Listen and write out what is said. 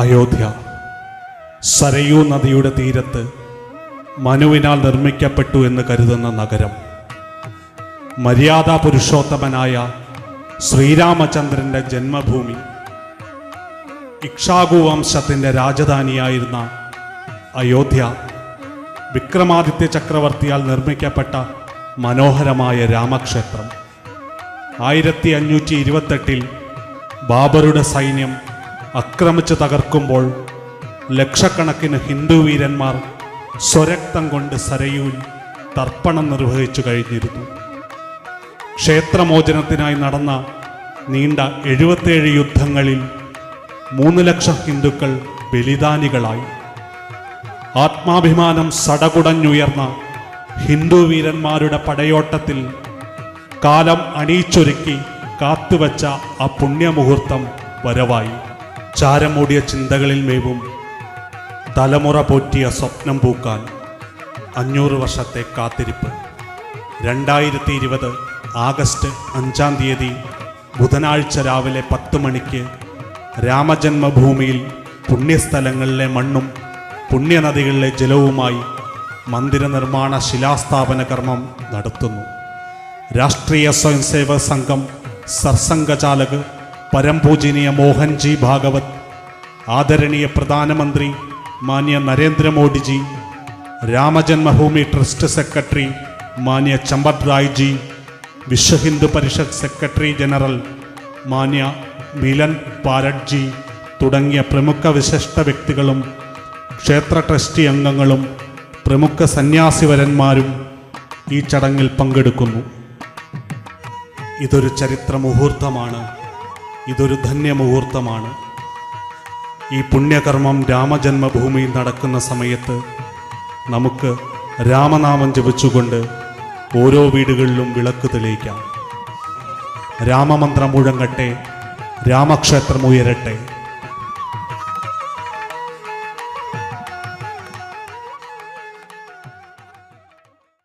അയോധ്യ സരയൂ നദിയുടെ തീരത്ത് മനുവിനാൽ നിർമ്മിക്കപ്പെട്ടു എന്ന് കരുതുന്ന നഗരം. മര്യാദാ പുരുഷോത്തമനായ ശ്രീരാമചന്ദ്രന്റെ ജന്മഭൂമി. ഇക്ഷ്വാകു വംശത്തിൻ്റെ രാജധാനിയായിരുന്ന അയോധ്യ വിക്രമാദിത്യ ചക്രവർത്തിയാൽ നിർമ്മിക്കപ്പെട്ട മനോഹരമായ രാമക്ഷേത്രം. 1528 ബാബറുടെ സൈന്യം ആക്രമിച്ച് തകർക്കുമ്പോൾ ലക്ഷക്കണക്കിന് ഹിന്ദു വീരന്മാർ സ്വരക്തം കൊണ്ട് സരയൂരിൽ തർപ്പണം നിർവഹിച്ചു കഴിഞ്ഞിരുന്നു. ക്ഷേത്രമോചനത്തിനായി നടന്ന നീണ്ട 77 യുദ്ധങ്ങളിൽ 3 ലക്ഷം ഹിന്ദുക്കൾ ബലിദാനികളായി. ആത്മാഭിമാനം സടകുടഞ്ഞുയർന്ന ഹിന്ദു വീരന്മാരുടെ പടയോട്ടത്തിൽ കാലം അണിയിച്ചൊരുക്കി കാത്തുവച്ച ആ പുണ്യമുഹൂർത്തം വരവായി. ചാരമൂടിയ ചിന്തകളിൽ മേവും തലമുറ പോറ്റിയ സ്വപ്നം പൂക്കാൻ 500 വർഷത്തെ കാത്തിരിപ്പ്. 2020 ആഗസ്റ്റ് 5-ാം തീയതി ബുധനാഴ്ച രാവിലെ 10 മണിക്ക് രാമജന്മഭൂമിയിൽ പുണ്യസ്ഥലങ്ങളിലെ മണ്ണും പുണ്യനദികളിലെ ജലവുമായി മന്ദിര നിർമ്മാണ ശിലാസ്ഥാപന കർമ്മം നടത്തുന്നു. രാഷ്ട്രീയ സ്വയംസേവക സംഘം സർസംഘചാലക് പരംപൂജനീയ മോഹൻജി ഭാഗവത്, ആദരണീയ പ്രധാനമന്ത്രി മാന്യ നരേന്ദ്രമോദിജി, രാമജന്മഭൂമി ട്രസ്റ്റ് സെക്രട്ടറി മാന്യ ചമ്പത് റായ്ജി, വിശ്വ ഹിന്ദു പരിഷത്ത് സെക്രട്ടറി ജനറൽ മാന്യ മിലൻ പാരഡ്ജി തുടങ്ങിയ പ്രമുഖ വിശിഷ്ട വ്യക്തികളും ക്ഷേത്ര ട്രസ്റ്റി അംഗങ്ങളും പ്രമുഖ സന്യാസിവരന്മാരും ഈ ചടങ്ങിൽ പങ്കെടുക്കുന്നു. ഇതൊരു ചരിത്ര മുഹൂർത്തമാണ്. ഇതൊരു ധന്യമുഹൂർത്തമാണ്. ഈ പുണ്യകർമ്മം രാമജന്മഭൂമിയിൽ നടക്കുന്ന സമയത്ത് നമുക്ക് രാമനാമം ജപിച്ചുകൊണ്ട് ഓരോ വീടുകളിലും വിളക്ക് തെളിയിക്കാം. രാമമന്ത്രം മുഴങ്ങട്ടെ, രാമക്ഷേത്രം ഉയരട്ടെ.